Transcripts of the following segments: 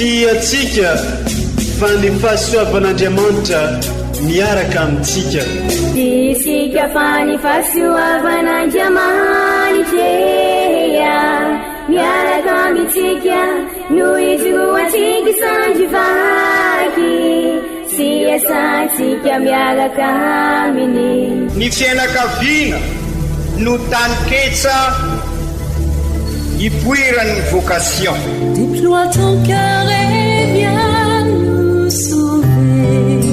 atsika fa ny fahasoavan'Andriamanitra miaraka amintsika. Isika fa ny fahasoavan'Andriamanitra miaraka amintsika noho izy atsika sandrivaky sy asantsika miaraka aminy. Ny fianakaviana no taniketsa ipoiran'ny vocation. Déploie ton cœur et viens nous sauver.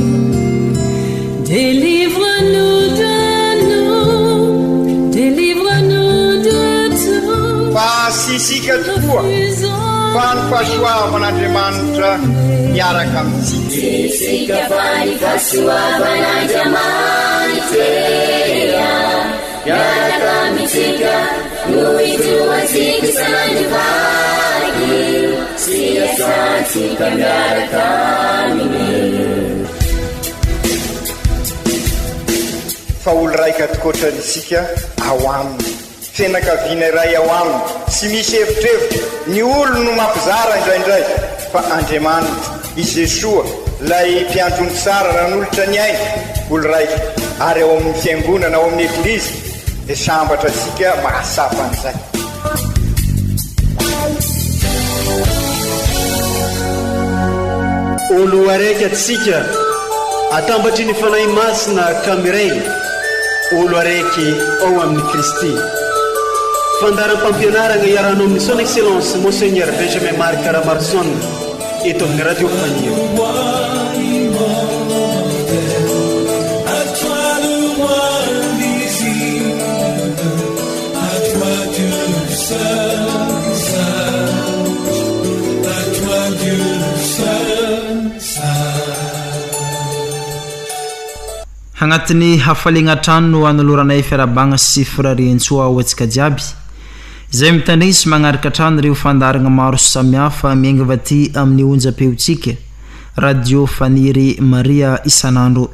Délivre-nous de tout. Fa sisika tokoa fa ny fahasoavan'Andriamanitra miaraka amintsika. Sisika fa ny fahasoavan'Andriamanitra miaraka amintsika noho izy atsika sandrivaky sy asantsika miaraka aminy. Fa olo raika atokotran'isika ao aminy, fianakaviana iray ao aminy, sy misy hevitrevitra ny olo no mampizara indraindray, fa Andriamanitra i Jesoa lay mpiantony tsara ran'olotra ny aina olo raika, ary ao amin'ny fiangonana ao amin'ny ekolizy dia sambatra antsika mahasapa an'izay. Olo araiky atsika atambatry ny fanahy masina kamiray. Olo araiky ao amin'ny Kristy. Fandaram-pampianarana iarahana amin'ny son excellence Monseigneur Benjamin Marc Caramarson eto amin'ny radio Fania. Hagnatin'ny hafaliagna trano no anoloranay fiarabagna sy firariantsoa ho antsika jiaby izay mitandrisy magnaraka trano ireo fandaragna maro samihafa miaingava ty amin'ny onjam-peotsika radio Faniry Maria isanandro.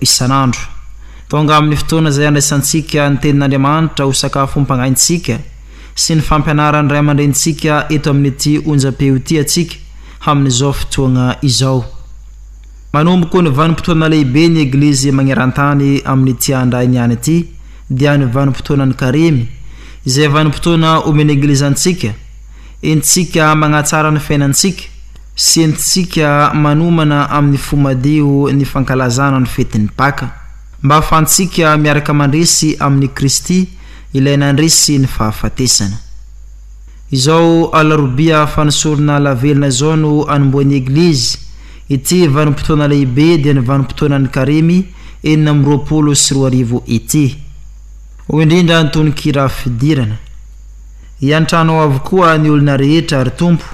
Tonga amin'ny fotoana izay andraisantsika ny tenin'Andriamanitra ho sakafo mpagnaintsika sy ny fampianarany ray aman-drenitsika eto amin'ity onjam-peo ty atsika amin'izao fotoagna izao. Manomboka ny vanim-potoana lehibe ny eglizy magnerantany amin'ity andray niany ity dia ny vanim-potoanan'ny karemy izay vanim-potoana omeny eglizantsika entsika magnatsara ny fiainantsika sy entsika manomana amin'ny fomadio ny fankalazana ny fetin'ny Paka mba ahafahantsika miaraka mandresy amin'ny Kristy ilay nandresy ny fahafatesana. Izao alarobia fanosorana lavelona izao no anomboan'ny eglizy ity vanim-potoana lehibe dia ny vanim-potoanan'ny karemy 420 ity. Indrindra ntonikira fidirana iantrano avokoa ny olona rehetra ary tompo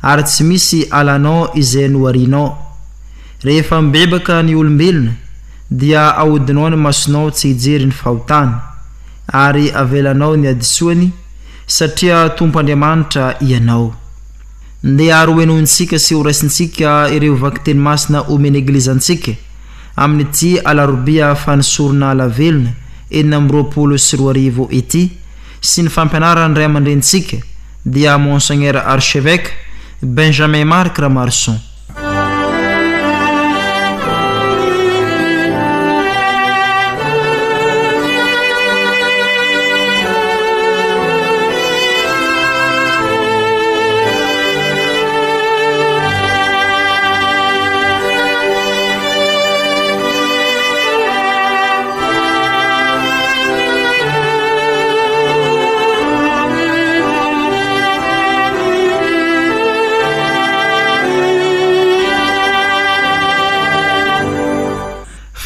ary tsy misy alanao izay noarinao. Rehefa mibebaka ny olombelona dia ahodinao ny masonao tsy hijery ny fahotany ary avelanao ny adisoany satria tompo Andriamanitra ianao. Ndeha aroenontsika sy oraisintsika ireo vakiteny masina omeny eglizantsika amin'ity alarobia fanosorana lavelona 420 ity sy ny fampianarany ray aman-drenitsika dia Monseigneur Archevêque Benjamin Marc Caramarson.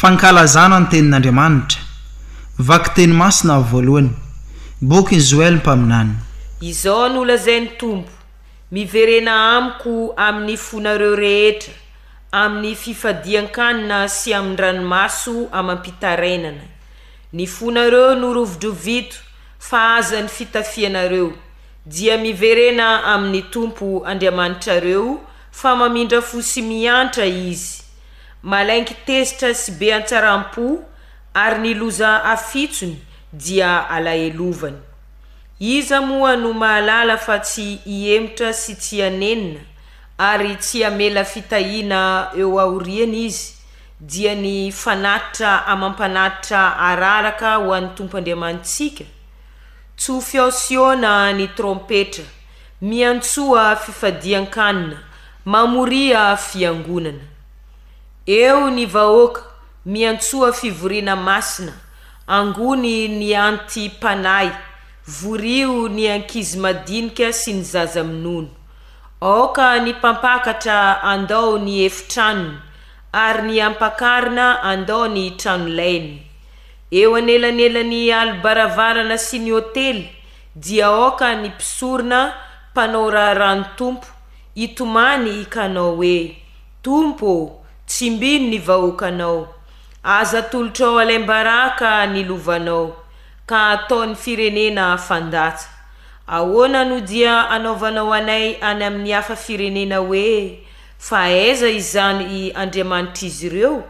Fankalazana ny tenin'Andriamanitra vakiteny masina voalohany boky Joël mpaminany. Izao no lazainy Tompo miverena amiko amin'ny fonareo rehetra amin'ny fifadian-kanina sy amin'ny ranomaso amampitarainana. Ny fonareo no rovidrovito fa aza ny fitafianareo dia miverena amin'ny Tompo Andriamanitrareo fa mamindra fo sy miantra izy. Malainky tezitra sy be antsaram-po ary ny loza afitsony dia alaelovany. Iza moa no mahalala fa tsy iemotra sy tsy anenina ary tsy amela fitahina eo aoriana izy dia ny fanatitra amampanatitra araraka ho an'ny tompo Andriamanitsika. Tso fiosiona ny trompetra, miantsoa fifadian-kanina, mamoria fiangonana. Eo ny vahoaka miantsoa fivoriana masina, angony ny anti-panay, vorio ny ankizy madinika sy ny zaza minono. Oka ny pampakatra andao ny efitranony, ary ny ampakarina andao ny tranolainy. Eo anelanelany alibaravarana sy ny hotely dia oka ny mpisorona mpanao raharano tompo, itomany ikanao hoe: Tompo, tsimbino ny vahoakanao, aza tolotra ao alaimbaraka ny lovanao, ka ataony firenena fandatsa. Ahoana no dia anaovanao anay any amin'ny hafa firenena hoe: fa aiza izany Andriamanitra izy ireo?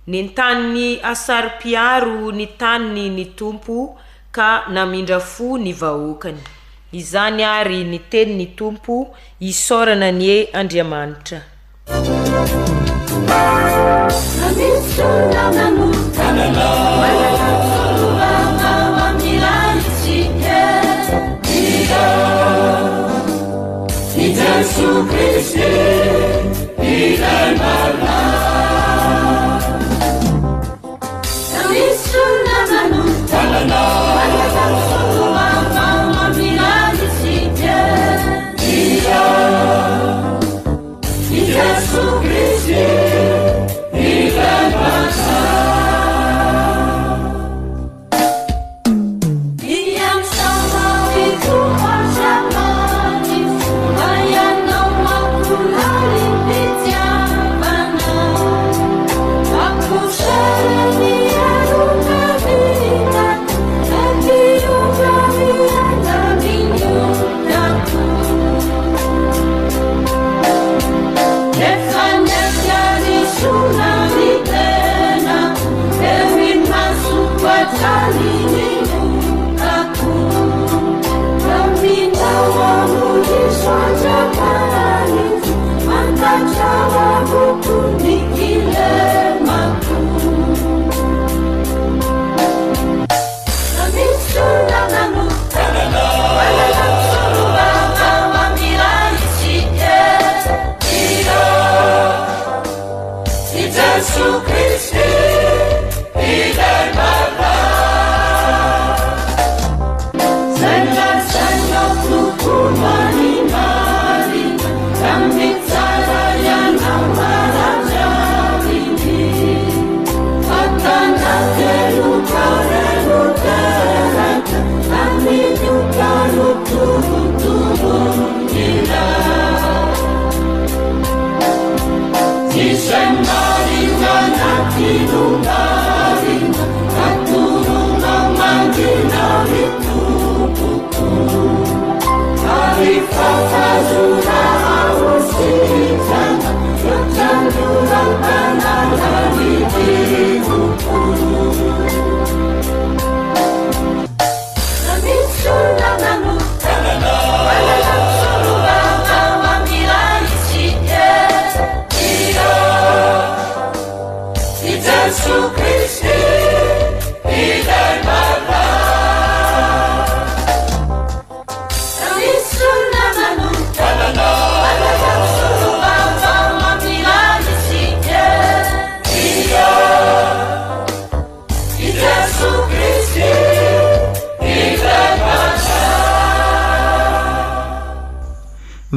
Nentany ny asary-piaro ny taniny ny tompo, ka namindra fo ny vahoakany. Izany ary ny teny ny tompo, isaorana ny Andriamanitra. Yesu Kristi ilai marna Namisuna manu Talana Alakasuma Mama Milani Sike Iya Yesu Kristi ilai marna Iyam sama itu bersama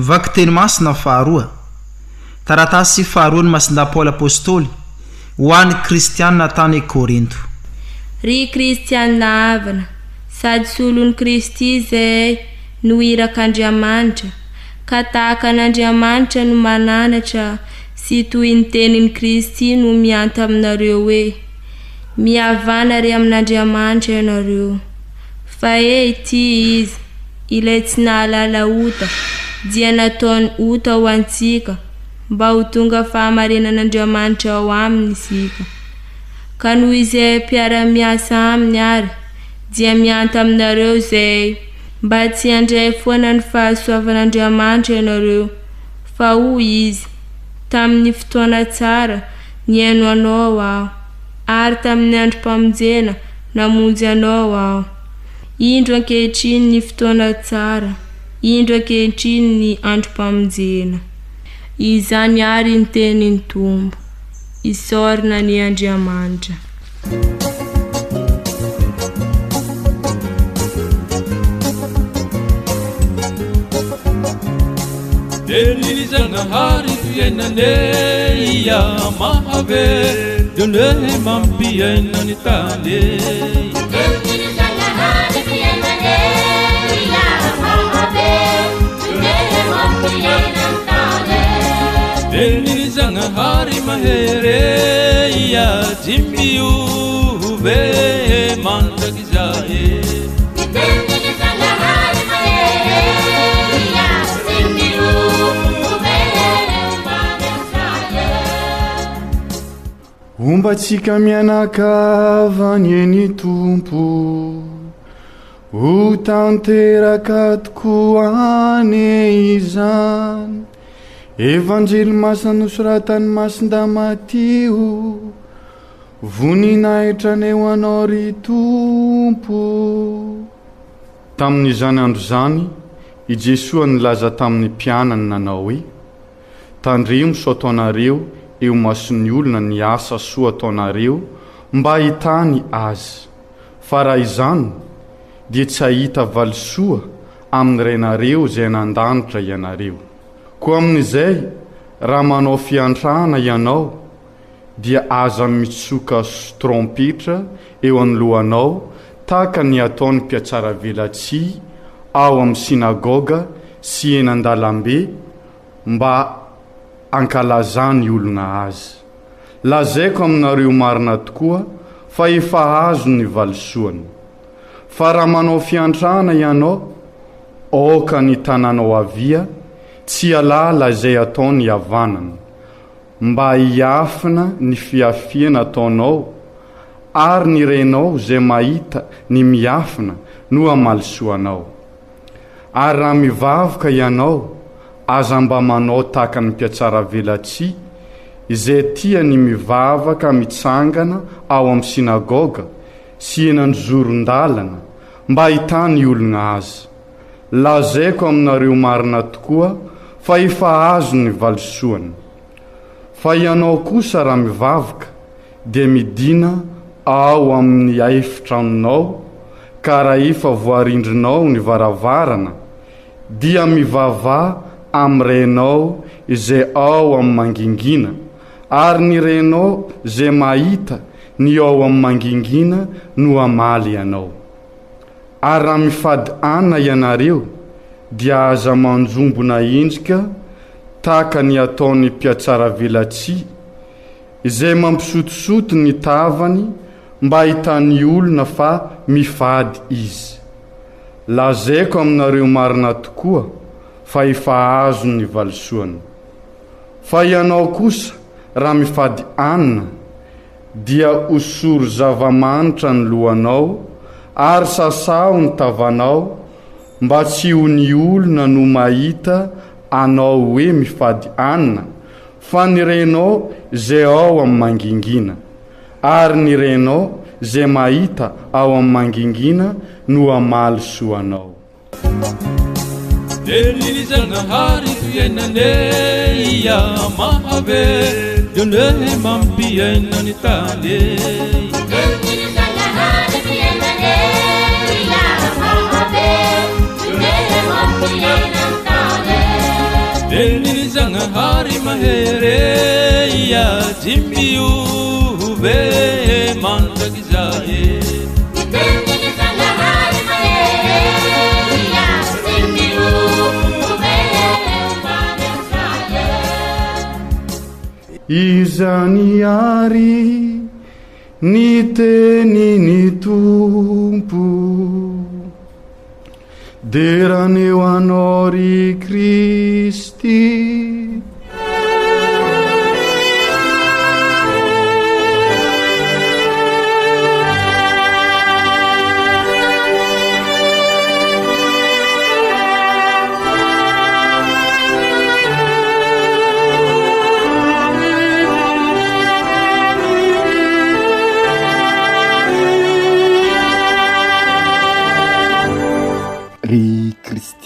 Vaky teny masina faharoa. Taratasy faharoa ny masinda Paul apôstôly ho an'ny kristianina tany Korinto. Ry kristianina havana, sady solon'ny Kristy izay no irak'Andriamanitra, ka tahaka an'Andriamanitra no mananatra sy toy ny tenin'ny Kristy no mianta aminareo hoe: mihavana ry amin'Andriamanitra ianareo. Fa ity izy ilay tsy nahalala ota dia nataony ota ho antsika, mba ho tonga fahamarinan'Andriamanitra ao aminy isika. Ka noho izay mpiara-miasa aminy ary dia mianta aminareo izay mba tsy handray foana ny fahasoavan'Andriamanitra ianareo, fa hoy izy tamin'ny fotoana tsara niaino anao aho ary tamin'ny androm-pamonjena namonjy anao aho. Indro ankehitriny ny fotoana tsara, indro ankehitriny ny androm-pamonjena. Izany ary ny tenin'ny Tompo, isaorina ny Andriamanitra. Denizanahari fiainane iya mahave dune mampiaina ni tale. Denizanahari fiainane iya mahave dune mampiaina ni tale. Denizanahari mahere iya jimbiuve mandagizae. Denizanahari mahere iya ombatsika mianakavany eny Tompo ho tanteraka tokoa ane izany evanjely masina nosoratany Masinda Matio voninahitraneo anao ry Tompo. Tamin'izany andro zany i Jesoa nilaza tamin'ny mpianany nanao hoe tandremo so ataonareo eo mason'ny olona ny asa soa ataonareo mba hitany azy, fa raha izany dia tsy hahita valisoa amin'ny renareo zay nandanitra ianareo. Koa amin'izay raha manao fiantrana ianao dia aza mitsoka trompetra eo anoloanao tahaka ny ataon'ny mpiatsara velatsihy ao amin'ny sinagoga sy eny an-dalambe mba ankalazany olona azy. Lazaiko aminareo marina tokoa fa efa azo ny valisoany. Fa raha manao fiantrana ianao aoka ny tanànao avia tsy alala izay ataony havanana mba hiafina ny fiafiana ataonao ary ny renao zay mahita ny miafina no amalisoanao. Ary raha mivavaka ianao aza mba manao tahaka ny mpiatsara velatsihy izay tia ny mivavaka mitsangana ao amin'ny sinagoga sy eny an-joron-dalana mba hitany olona azy. Lazaiko aminareo marina tokoa fa efa azo ny valisoany. Fa ianao kosa raha mivavaka dia midina ao amin'ny efitranonao ka raha efa voarindrinao ny varavarana dia mivavà amin'ny renao izay ao amin'ny mangingina ary ny renao zay mahita ny ao amin'ny mangingina no amaly ianao. Ary raha mifady anna ianareo dia aza manjombona endrika tahaka ny ataon'ny mpiatsara velatsihy izay mampisotosoto ny tavany mba hitany olona fa mifady izy. Lazaiko aminareo marina tokoa fa efa azo ny valisoany. Fa ianao kosa raha mifady anna dia osoro zava-manitra ny lohanao ary sasao ny tavanao mba tsy ho ny olona no mahita anao hoe mifady anna fa ny renao zay ao amin'ny mangingina ary ny renao zay mahita ao amin'ny mangingina no amaly soanao. Denizanahari fiainane iya mahave dune mampiaina ni tale. Denizanahari fiainane iya mahave dune mampiaina ni tale. Denizanahari mahere iya jimbiuve mandagizae. Denizanahari mahere iya jimbiuve mandagizae. Izany ary ny teniny Tompo deraneo anao ry Kristy.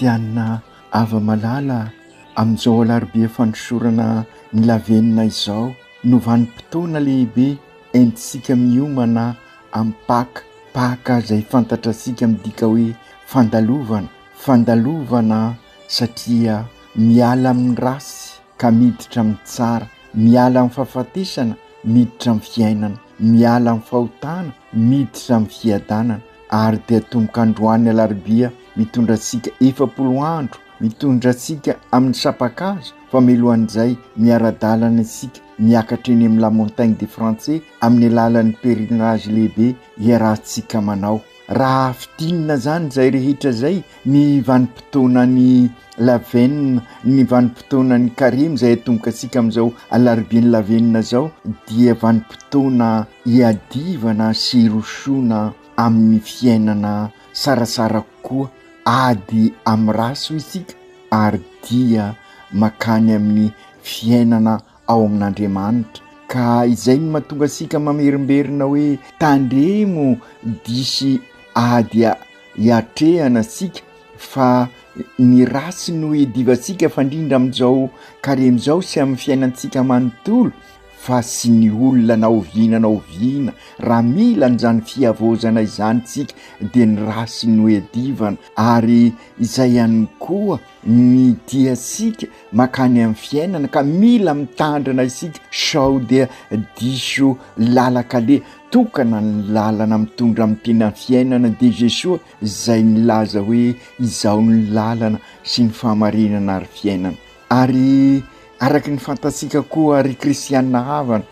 Kristiana ava malala amin'izao alarobia fanosorana ny lavenina izao no vanim-potoana lehibe entsika miomana amin'ny paka izay fantatrasika midika hoe fandalovana satria miala amin'ny rasy ka miditra amin'ny tsara, miala amin'ny fahafatesana miditra amin'ny fiainana, miala amin'ny fahotana miditra amin'ny fiadanana. Ary dia tomboka androany alarobia mitondra antsika 70 andro, mitondra antsika amin'ny sapakazo, fa melohan'izay miara-dalana isika miakatra eny amin'ny la montagne de français amin'ny alalan'ny pèlerinage lehibe iarahantsika manao. Raha fitinina zany zay rehetra zay ny vanim-potoana ny lavenina, ny vanim-potoana ny karimy zay atomboka antsika amin'izao alarobia ny lavenina zao, dia vanim-potoana iadivana sy rosoana amin'ny fiainana sarasara kokoa, ady amin'ny raso isika ary dia makany amin'ny fiainana ao amin'Andriamanitra. Ka izay no mahatonga asika mamerimberina hoe tandremo disy ady iatrehana asika, fa ny rasy no edivatsika fandrindra amin'izao karemy zao sy amin'ny fiainantsika manontolo, fa sy ny olona na oviana raha mila n'izany fiavozana izany tsika dia ny rasy no edivana. Ary izay ihany koa ny diasika makany amin'ny fiainana ka mila mitandrina isika sao dia diso lalakale tokana ny lalana mitondra amin'ny tena fiainana de Jesosy izay nilaza hoe izao ny lalana sy ny fahamarinana ary fiainana. Ary araky ny fantatsika koa ry kristiana havana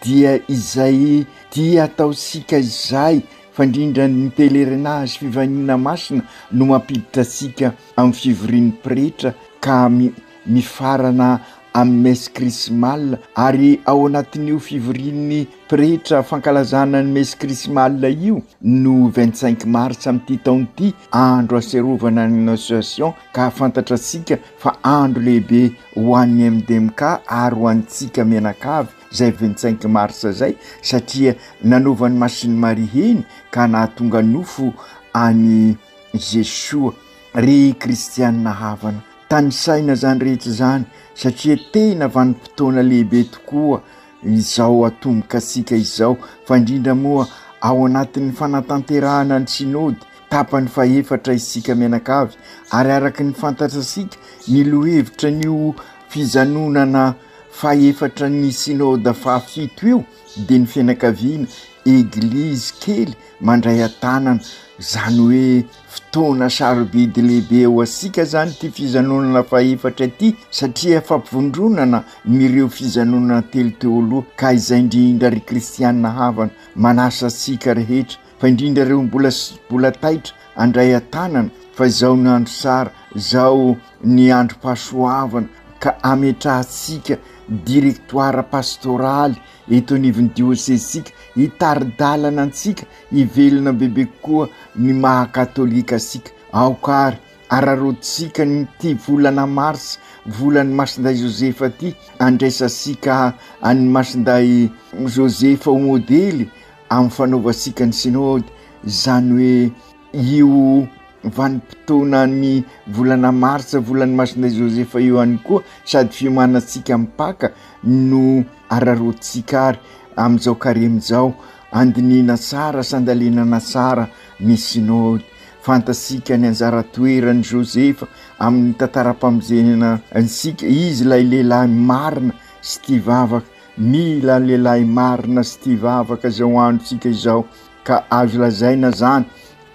dia izay dia ataosika izay fandrindra ny pèlerinage fivaniana masina no mampiditra asika amin'ny fivorian'ny pretra ka mifarana amin'ny messe krismale. Ary ao anatin'io fivorian'ny pretra fankalazana ny messe krismale io no 25 mars amin'ity taon'ity, andro aserovana ny annonciation, ka fantatra asika fa andro lehibe ho an'ny MDMK ary ho antsika mianakavy zay 25 mars zay, satria nanaovan'ny masiny Marie eny ka nahatonga nofo any Jesosy. Ry kristiana havana, tanisaina zany rehetra zany satria tena vanim-potoana lehibe tokoa izao atomboka asika izao, fa indrindra moa ao anatin'ny fanatanterahana ny synody tapany fahefatra isika mianakavy. Ary araky ny fantatra asika ny lohevitra n'io fizanonana fahefatra ny synode fahafito io dia ny fianakaviana eglizy kely mandray antanana, zany hoe fotoana sarobidy lehibe ho asika zany ty fizanonana fahefatra ity, satria fampivondronana mireo fizanonana telo teo aloha. Ka izay indrindra ry kristiana havana manasa asika rehetra, fa indrindra reo mbola taitra andray antanana, fa izao ny andro sara, zao ny andro pasoavana, ka ametrahantsika directoire pastoraly eto anivon'ny diosesika hitaridalana antsika hivelona bebe koa ny mahakatolika asika. Aokary ararotsika ny ty volana mars, volany masinday Josefa ty, andraisasika any masinday Josefa ho modely amin'ny fanaovasika ny synody, zany hoe io vanim-potoana ny volana marsa, volany masinday Josefa io any koa, sady fiomanantsika mipaka no ararotsika ary amin'izao karemy zao, andinina sara, sandalinana sara ny synody. Fantasika ny anjara toerany Josefa amin'ny tantaram-pamonjena ansika, izy lay lehilahy marina sy tia vavaka, mila lehilahy marina sy tia vavaka zao andro tsika izao, ka azo lazaina zany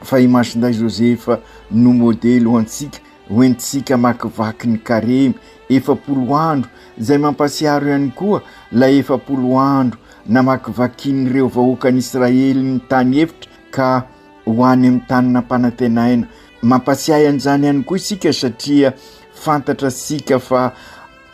fa i masinday Josefa no modely ho antsika, hoentsika makivaky ny karemy 70 andro, zay mampasiaro ihany koa la 70 andro na makivakin'ireo vahoakan'Israely ny tany efitra ka ho any amin'ny tanina mpanantenaina. Mampasiahy an'izany ihany koa isika satria fantatra asika fa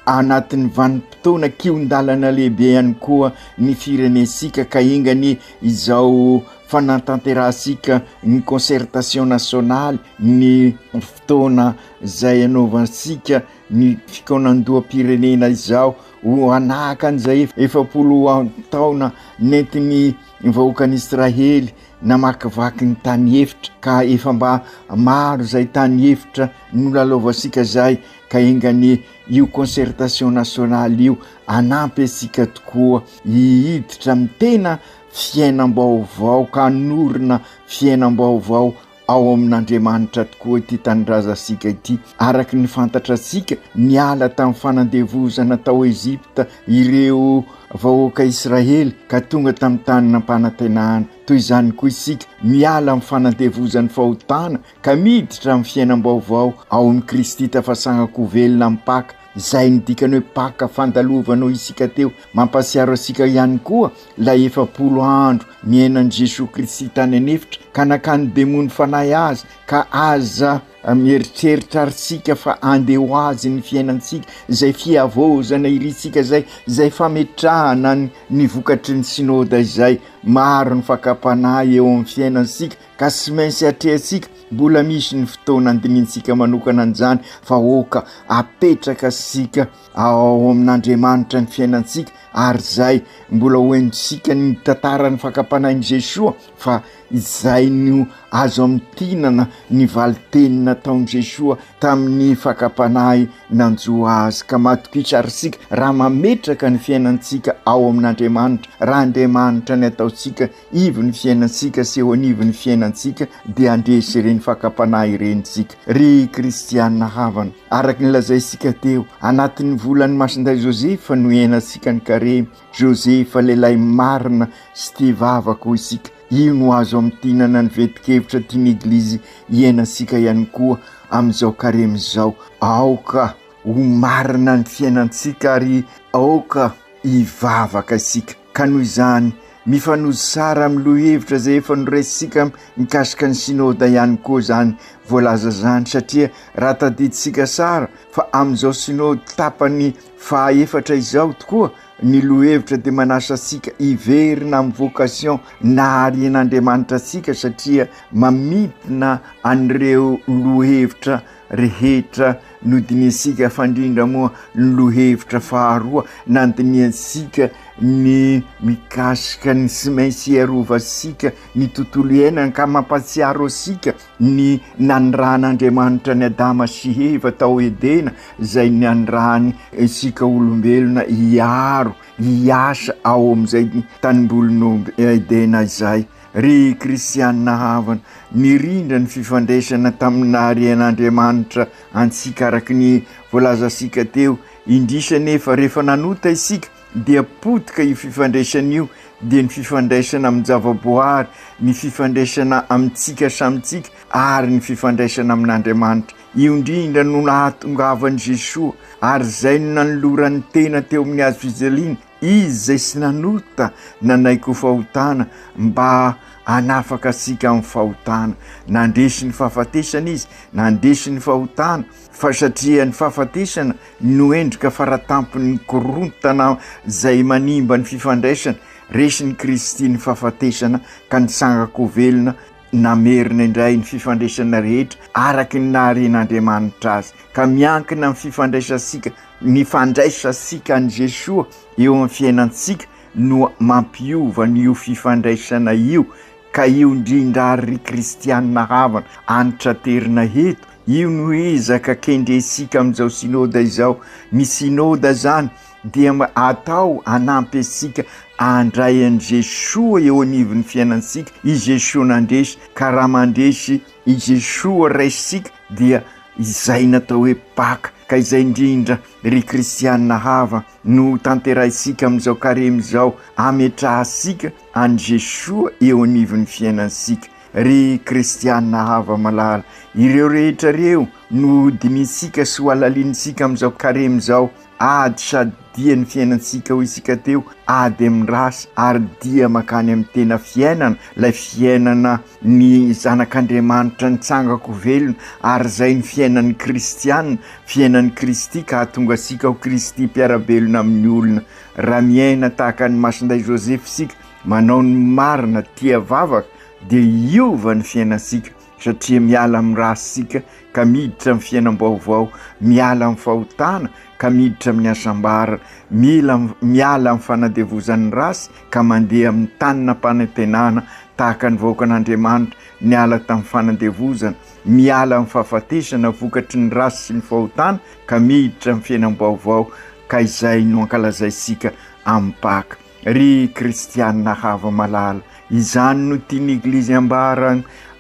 anatin'ny vanim-potoana kion-dalana lehibe ihany koa ny firenensika, ka ingany izao fanatanterahantsika ny concertation nationaly ny fotoana zay anaovansika ny fikonandoam-pirenena izao ho anahaka an'izay 70 taona nentiny vahoakan'Israely namakivaky ny tany efitra ka efa mba maro zay tany efitra nolalovansika zay ka engany io concertation nationale io anampy asika tokoa hihiditra amin'ny tena fiainam-baovao ka norina fiainam-baovao ao amin'Andriamanitra tokoa ity tanindrazasika ity araky ny fantatrasika niala tamin'ny fanandevozana tao Ezipta ireo vahoaka Israely ka tonga tamin'ny tany nampanantenana toy izany koa isika miala amin'ny fanandevozan'ny fahotana ka miditra amin'ny fiainam-baovao ao amin'ny Kristy tafasangako velona mipaka zay nidikany hoe paka fandalovanao isika teo mampasiaro asika ihany koa la 70 andro miainan' Jesosy Kristy tany anefitra ka nakany demony fanahy azy ka aza mieritreritra arsika fa andeha ho azy ny fiainantsika zay fiavozana irisika zay fametrahana ny vokatry ny sinoda izay maro ny fakapanahy eo amin'ny fiainansika ka sy maintsy atrehantsika mbola misy ny fotoana andininsika manokana an'izany fa oka apetraka sika ao amin'Andriamanitra ny fiainansika ary zay mbola hoentsika ny tantarany fakapanahin'i Jesosy fa izay no azo amin'tinana ny valitenina taon'i Jesosy tamin'ny fakapanahy nanjoa azy ka matokisa arsika raha mametraka ny fiainansika ao amin'Andriamanitra raha Andriamanitra ny ataotsika ivy ny fiainansika sy eo anivy ny fiainansika dia andresy ireny fakapanahy irenysika ry kristianina havana araky ny lazaisika teo anatin'ny volan'ny masinday Josefa no iainasika ny karemy Josefa lehilahy marina sy tia vavaka isika io no azo amin'tinana ny vetikevitra tiany eglizy iainasika ihany koa amin'izao karemy zao aoka ho marina ny fiainansika ary aoka hivavaka isika ka noho izany mifanozy sara amin'ny lohevitra zay efa noresika mikasika ny sinoda ihany koa zany voalaza zany satria raha tadiditsika sara fa amin'izao sinody tapany fahaefatra izao tokoa ny lohevitra dia manasa asika hiverina amin'ny vocation na arian'Andriamanitra asika satria mamitina an'ireo lohevitra rehetra nodiniasika fandrindra moa ny lohevitra faharoa nandiniasika ny mikasika ny sy maintsy iarovasika ny tontolo iainana ka mampatsiaro asika ny nanirahan'Andriamanitra ny Adama sy Eva tao Edena zay nanirahany isika olombelona hiaro hiasa ao amin'izay tanimbolon'o Edena izay ry kristianina havana nirindra ny fifandraisana tamin'ny arian'Andriamanitra antsika araky ny voalazasika teo indrisa nefa rehefa nanota isika dia potika io fifandraisan'io dia ny fifandraisana amin'ny zavaboary ny fifandraisana amintsika samitsika ary ny fifandraisana amin'Andriamanitra io indrindra no nahatongavan'i Jesosy ary zay no nanoloran'ny tena teo amin'ny hazo fijaliana izy zay sy nanota nanaiko fahotana mba anafaka asika amin'ny fahotana nandresy ny fahafatesana izy nandresy ny fahotana fa satria ny fahafatesana no endrika faratampony korontana zay manimba ny fifandraisana resy ny Kristy ny fahafatesana ka nisangako velona namerina indray ny fifandraisana rehetra araky ny naharen'Andriamanitra azy ka miankina amin'ny fifandraisasika ny fandraisasika an'i Jesosy eo amin'ny fiainansika no mampiova n'io fifandraisana io ka io indrindra ary kristianina havana anitra terina heto io no ezaka kendresika amin'izao sinoda izao ny sinoda zany dia atao anampy asika andray an'i Jesosy eo anivon'ny fiainansika i Jesosy nandresy ka raha mandresy i Jesosy raisika dia izay natao hoe paka ka izay indrindra ry kristianina hava no tanterahisika amin'izao karemy zao ametrahasika an'i Jesosy eo anivon'ny fiainansika ry kristianina hava malala ireo rehetra reo no dinisika sy ho alalinisika amin'izao karemy zao ady sady dia ny fiainansika ho isika teo ady amin'ny rasy ary dia makany amin'ny tena fiainana lay fiainana ny zanak'Andriamanitra nitsangako velona ary zay ny fiainan'ny kristianina fiainan'ny Kristy ka hahatonga asika ho Kristy mpiarabelona amin'ny olona raha miaina tahaka ny masinday Josefa sika manao ny marina tia vavaka dia iova ny fiainantsika satria miala amin'ny rasysika ka miditra amin'ny fiainam-baovao, miala amin'ny fahotana ka miditra amin'ny asam-bara, miala amin'ny fanadevozan'ny rasy ka mandeha amin'ny tanina mpanantenana tahaka ny vahoakan'Andriamanitra niala tamin'ny fanadevozana, miala amin'ny fahafatesana vokatry ny rasy sy ny fahotana ka miditra amin'ny fiainam-baovao ka izay no ankalazaisika amin'ny Paka. Ry kristianina hava malala, izany no tiany Eglizy ambara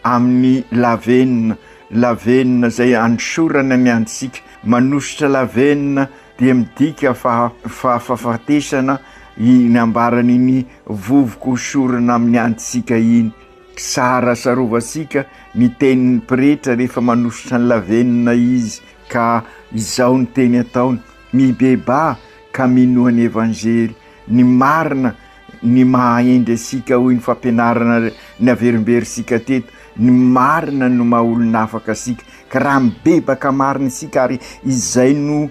amin'ny lavenona zay ansorana ny antsika. Manositra lavenona dia midika fahafatesana ny ambarany ny vovoka osorana amin'ny antsika iny. Sara sarovasika ny tenin'ny pretra rehefa manositra ny lavenona izy, ka izao ny teny ataony: mibeba ka minoa ny evanjely. Ny marina ny mahaendry asika hoy ny fampianarana ny averimberisika teto, ny marina no mahaolona afaka asika, ka raha mibebaka marina isika ary izay no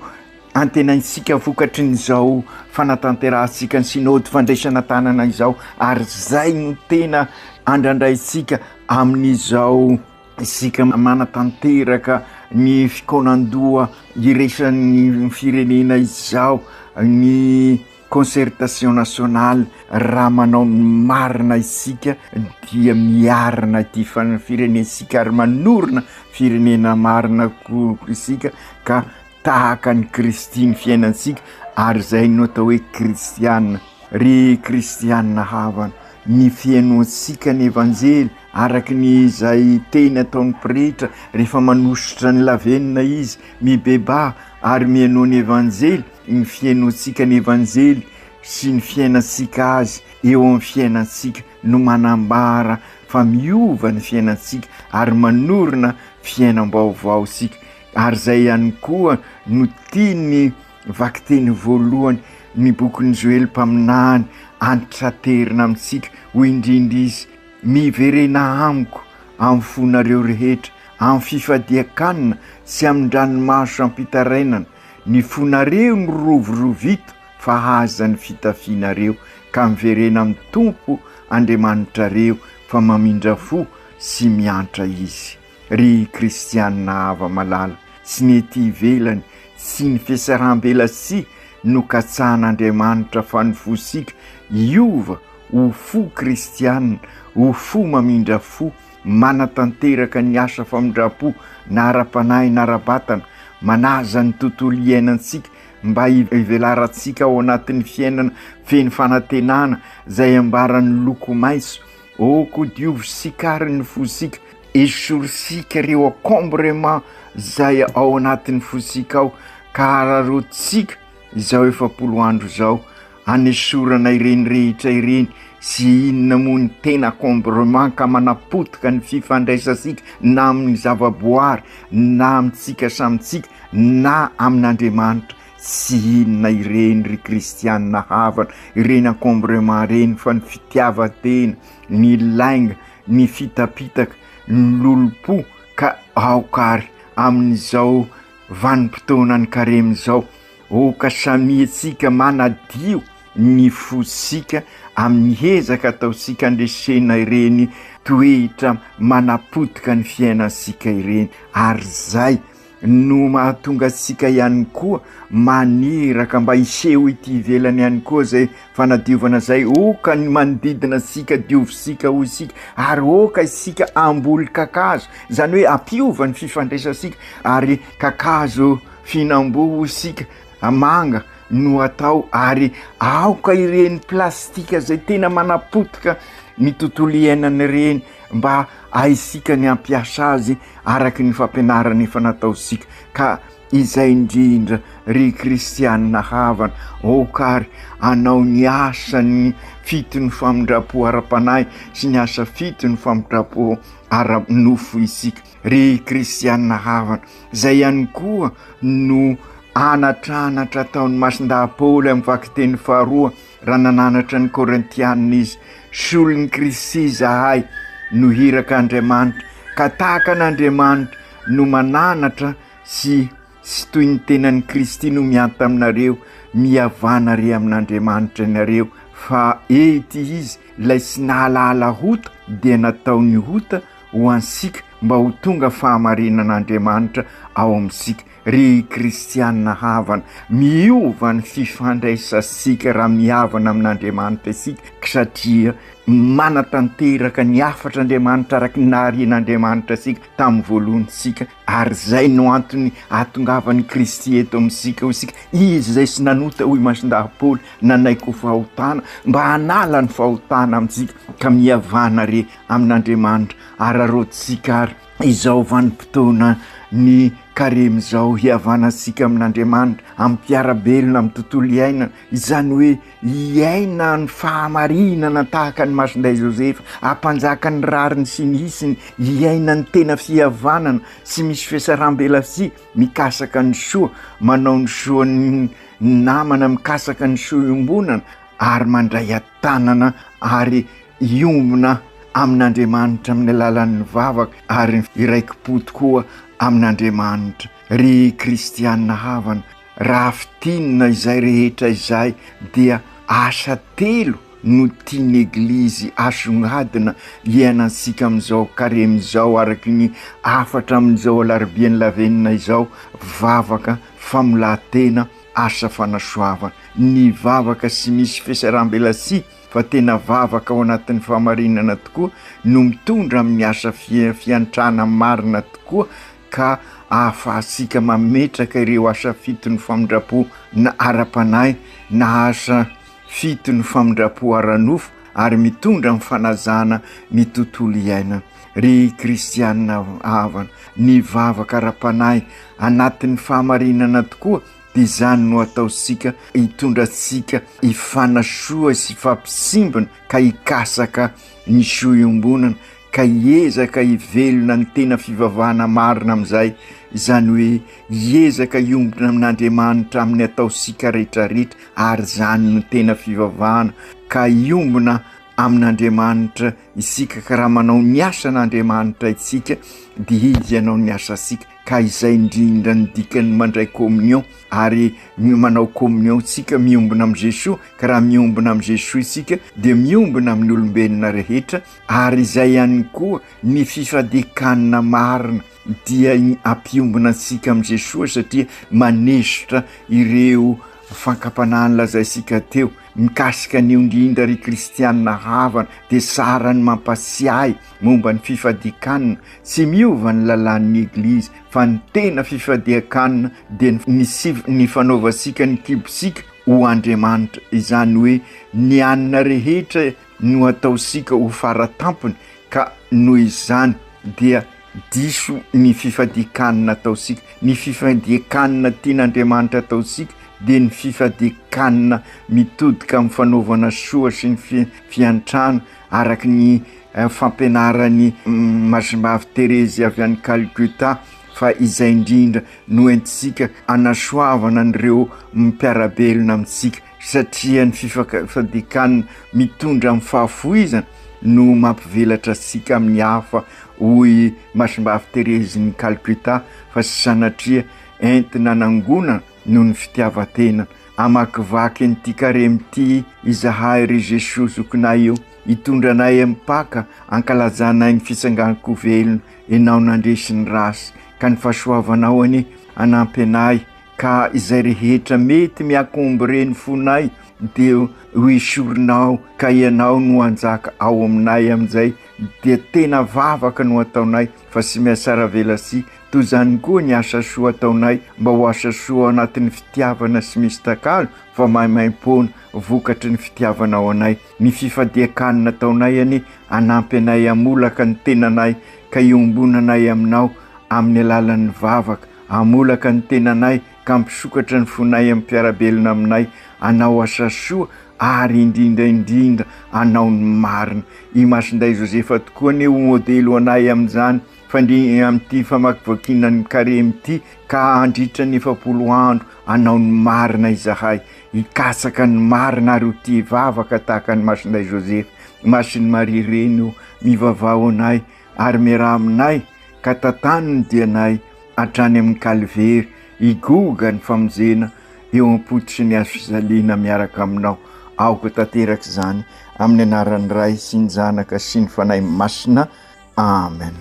antenaisika vokatry nyzao fanatanterahsika ny synody fandraisana tanana izao, ary zay no tena andraindraysika amin'izao isika manatanteraka ny fikonandoha iresan'ny firenena izao, ny concertation nationale. Raha manao ny marina isika dia miarina ity firenensika ary manorina firenena marina isika, ka tahaka ny Kristy ny fiainansika, ary zay no atao hoe kristianina. Ry kristianina havana, ny fiainoansika ny evanjely araky ny izay teny ataon'ny pretra rehefa manositra ny lavenona izy, mibeba ary miaino ny evanjely. Ny fiainoansika ny evanjely sy ny fiainansika azy eo amin'ny fiainansika no manambara fa miova ny fiainansika ary manorina fiainam-baovao sika. Ary zay ihany koa no tiany vaky teny voalohany ny bokin'ny Joely mpaminany antitraterina amintsika ho indrindra izy: miverena amiko amin'ny fonareo rehetra, amin'ny fifadiakanina sy amin'ny dranomaso ampitarainana. Ny fonareo ny rovorovito fa haza ny fitafianareo, ka miverena amin'ny tompo Andriamanitrareo fa mamindra fo sy miantra izy. Ry kristianina hava malala, sy ny ety ivelany sy ny fiasaram-bela sy no katsahan'Andriamanitra fa ny fosika iova ho fo kristianina, ho fo mamindra fo, manatanteraka ny asa famindrapo na ara-panahy na ara-batana, manaza ny tontolo iainantsika mba ivelarantsika ao anatin'ny fiainana feny fanantenana zay ambaran'ny loko maiso. Ko diovy sikary ny fosika, esorisika reo acombrement zay ao anatin'ny fosika ao, ka ararotsika izao 7 andro zao anesorana ireny rehetra ireny sy inona moa ny tena acombrement ka manapotika ny fifandraisasika na amin'ny zavaboary na amintsika samitsika na amin'Andriamanitra. Sy inona ireny ry kristianina havana, ireny acombrement reny fa ny fitiavatena, ny lainga, ny fitapitaka, ny lolopo, ka aokary amin'izao vanim-potoana ny karemy zao. Ka samiatsika manadio ny fosika amin'ny hezaka ataosika andresena ireny toetra manapotika ny fiainansika ireny. Ary zay no mahatonga sika ihany koa maniraka mba iseho ity ivelany ihany koa zay fanadiovana zay. Oka ny manodidina sika diovysika ho isika, ary oka isika amboly kakazo, zany hoe ampiova ny fifandraisasika, ary kakazo fihinam-bo ho isika manga no atao, ary aoka ireny plastika zay tena manapotika ny tontolo iainana ireny mba aisika ny ampiasa azy araky ny fampianarana efa nataosika. Ka izay indrindra ry kristianina havana, kary anao ny asa ny fito ny famindrapo ara-panahy sy ny asa fito ny famindrapo ara-nofo isika. Ry kristianina havana, zay ihany koa no anatranatra taon'ny masindaha-Paoly amin'ny vaky teny faharoa raha nananatra ny Korintianina izy: solon'ny Kristy zahay no hiraka Andriamanitra, ka tahaka an'Andriamanitra no mananatra sy toy ny tenan'ny Kristy no mianta aminareo, mihavana re amin'Andriamanitra nareo fa ety izy lay sy nahalala hota dia nataony hota ho ansika mba ho tonga fahamarinan'Andriamanitra ao amintsika. Ry kristianina havana, miova ny fifandraisasika raha mihavana amin'Andriamanitra isika, satria manatanteraka ny afatr'Andriamanitra araky ny naharian'Andriamanitra sika tamin'ny voalohanysika, ary zay no antony atongavany Kristy eto amintsika ho isika. Izy zay sy nanota hoy Masindahy-Paoly, nanaiko fahotana mba hanala ny fahotana amintsika ka mihavana re amin'Andriamanitra. Ary arotsika ary izao vanim-potoana ny karemy zao hiavanasika amin'Andriamanitra ampiarabelona amin'ny tontolo iainana, izany hoe iaina ny fahamarinana tahaka ny Masinday Josefa, ampanjaka ny rariny sy ny isiny, iaina ny tena fihavanana sy misy fiasaram-belasi, mikasaka ny soa, manao ny soa ny namana, mikasaka ny soa iombonana, ary mandray atanana ary iombona amin'Andriamanitra amin'ny alalan'ny vavaka ary iraiki-poto koa amin'Andriamanitra. Ry kristianina havana, raha fitinina izay rehetra izay dia asa telo no tiany eglizy asongadina iainantsika amin'izao karemy izao araky ny afatra amin'izao alarobia ny lavenona izao: vavaka, famolahantena, asa fanasoavana. Ny vavaka sy misy fiasaram-belasi fa tena vavaka ao anatin'ny fahamarinana tokoa no mitondra amin'ny asa fiantrana marina tokoa, ka ahafahasika mametraka ireo asa fito ny famindrapo na ara-panahy na asa fito ny famindrapo ara-nofo, ary mitondra amin'ny fanazana ny tontolo iainana. Ry kristianina havana, ny vavaka ara-panahy anatin'ny fahamarinana tokoa dia zany no ataosika hitondratsika hifanasoa sy fampisimbana ka hikasaka ny soa iombonana, ka hiezaka hivelona ny tena fivavahana marina amin'izay. Izany hoe hiezaka hiombona amin'Andriamanitra amin'ny ataosika rehetrarehetra, ary zany no tena fivavahana, ka hiombona amin'Andriamanitra isika ka raha manao ny asan'Andriamanitra isika dia izy ianao ny asasika. Ka izay indrindra ny dikany mandray communion, ary manao communion isika miombona amin'i Jesosy, ka raha miombona amin'i Jesosy isika dia miombona amin'ny olombelona rehetra. Ary izay ihany koa ny fifadekanana marina dia ampiombona antsika amin'i Jesosy, satria manesitra ireo fankapanahany lazaisika teo mikasika ny indrindra ry kristianina havana, dia sara ny mampasiahy momba ny fifadikanana, sy miova ny lalàn'ny eglizy, fa ny tena fifadikanana dia ny fanaovasika ny kibosika ho Andriamanitra. Izany hoe ny anina rehetra no ataosika ho faratampony, ka noho izany dia diso ny fifadikanana ataosika. Ny fifadikanana tian'Andriamanitra ataosika dia ny fifadikanana mitodika amin'ny fanaovana soa sy ny fiantrana araky ny fampianaran'ny Masimbavy Terezy avy any Calcutta, fa izay indrindra no entisika anasoavana an'ireo mpiarabelona amintsika, satria ny fifadikanana mitondra amin'ny fahafoizana no mampivelatra antsika amin'ny hafa, hoy Masimbavy Terezy ny Calcutta, fa sy sanatria entina nangonana no ny fitiavatena. Amakivaky n'ity karemy ty izahay ry Jesosy zokinay io, hitondranay ampaka ankalazanay ny fisanganako velona, enao nandresy ny rasy, ka ny fahasoavanao ani anampy anay, ka izay rehetra mety miakomby reny fonay dia ho esorinao, ka ianao no anjaka ao aminay amin'izay, dia tena vavaka no ataonay fa sy miasara velasi. Toy zany koa ny asa soa ataonay, mba ho asa soa anatin'ny fitiavana sy misy takalo, fa maimaimpona vokatry ny fitiavanao anay. Ny fifadiakanana ataonay ani anampy anay amolaka ny tenanay, ka iombonanay aminao amin'ny alalan'ny vavaka, amolaka ny tenanay ka mpisokatra ny fonay amin'ny mpiarabelona aminay, anao asa soa ary indrindra anao ny marina. I Masinday Josefa tokoa ny ho modelo anay amin'izany, fandry amin'ity famakivakiana ny karemy ity, ka andritra ny 70 andro anao ny marina izahay, hikasaka ny marina ary ho ty vavaka tahaka ny Masinday Josefa. Masiny Maria reny mivavao anay ary miaraha aminay, ka tatany ny dianay hatrany amin'ny Kalvery, higoga ny famonjena eo am-potry ny azo fizaliana miaraka aminao. aoka tanteraka izany amin'ny anaran'ny ray sy ny zanaka sy ny fanahy masina. Amen.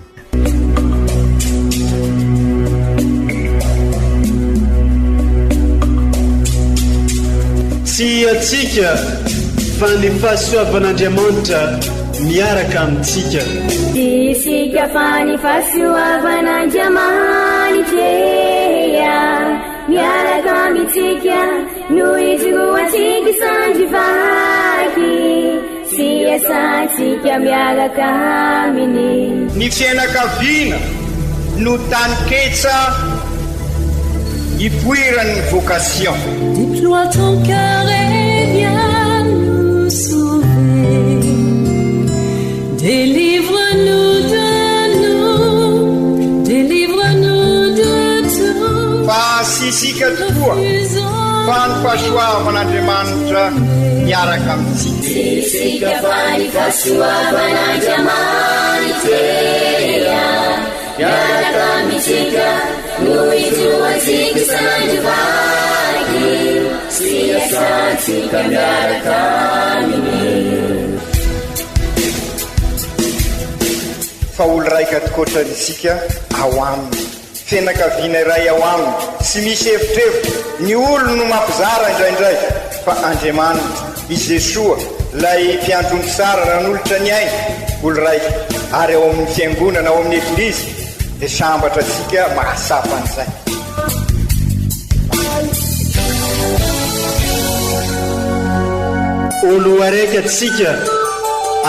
Tsy atsika fa ny fahasoavan'Andriamanitra miaraka amintsika. Isika fa ny fahasoavan'Andriamanitra miaraka amintsika noho izy roantsika sandrivaky sy asantsika miaraka aminy. Ny fianakaviana no taniketsa ipoiran'ny vocation. Déploie ton cœur et viens nous sauver. Délivre-nous de nous, délivre-nous de tout. Fa sisika tokoa fa ny fahasoavan'Andriamanitra miaraka amintsika. Sisika fa ny fahasoavan'Andriamanitra miaraka amintsika noho izy roantsika sandrivaky sy asantsika miaraka aminy. Fa olo raika atokotran'isika ao aminy, fianakaviana iray ao aminy, tsy misy hevitrevitra. Ny olo no mampizara indraindray fa Andriamanitra i Jesoa lay mpiandrony tsara ranolotra ny ainy olo raika ary ao amin'ny fiangonana ao amin'ny eglizy dia sambatra atsika mahasapan'izay. Olo araiky atsika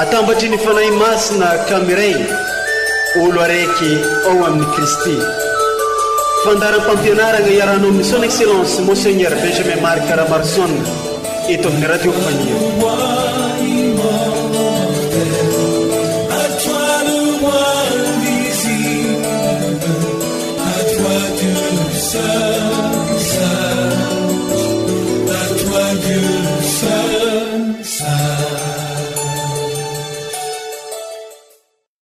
atambatry ny fanahy masina kamiray. Olo araiky ao amin'ny Kristy. Fandaram-pampianarana iaranao amin'ny son excellence Monseigneur Benjamin Marc Caramarson eto amin'ny radio Fania.